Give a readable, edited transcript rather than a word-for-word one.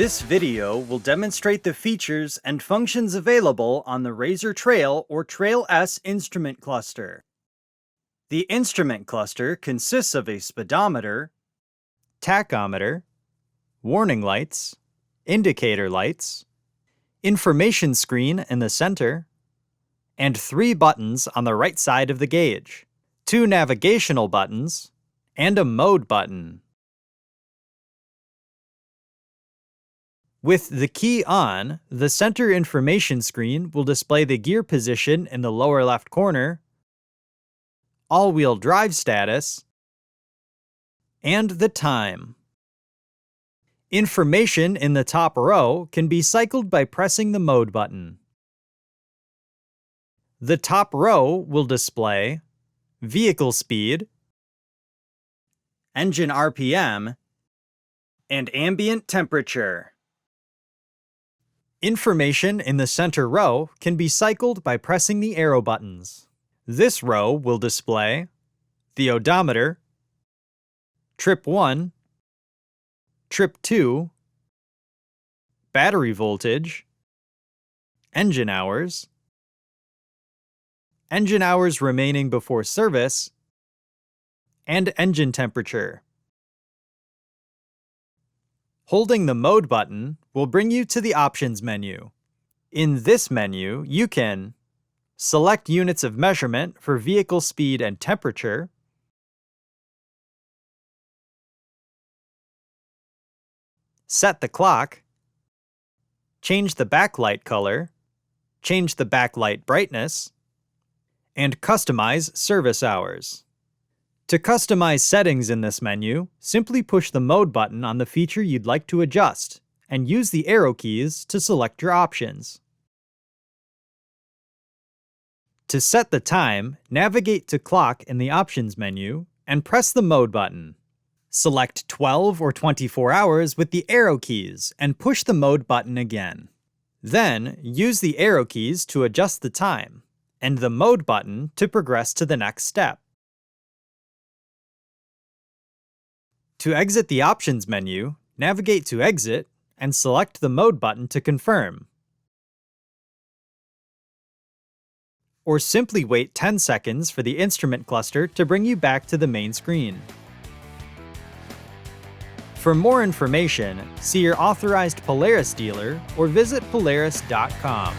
This video will demonstrate the features and functions available on the Razor Trail or Trail S instrument cluster. The instrument cluster consists of a speedometer, tachometer, warning lights, indicator lights, information screen in the center, and 3 buttons on the right side of the gauge, 2 navigational buttons, and a mode button. With the key on, the center information screen will display the gear position in the lower left corner, all-wheel drive status, and the time. Information in the top row can be cycled by pressing the mode button. The top row will display vehicle speed, engine RPM, and ambient temperature. Information in the center row can be cycled by pressing the arrow buttons. This row will display the odometer, trip 1, trip 2, battery voltage, engine hours remaining before service, and engine temperature. Holding the mode button will bring you to the options menu. In this menu, you can select units of measurement for vehicle speed and temperature, set the clock, change the backlight color, change the backlight brightness, and customize service hours. To customize settings in this menu, simply push the mode button on the feature you'd like to adjust, and use the arrow keys to select your options. To set the time, navigate to Clock in the Options menu, and press the mode button. Select 12 or 24 hours with the arrow keys, and push the mode button again. Then, use the arrow keys to adjust the time, and the mode button to progress to the next step. To exit the Options menu, navigate to Exit and select the Mode button to confirm. Or simply wait 10 seconds for the instrument cluster to bring you back to the main screen. For more information, see your authorized Polaris dealer or visit Polaris.com.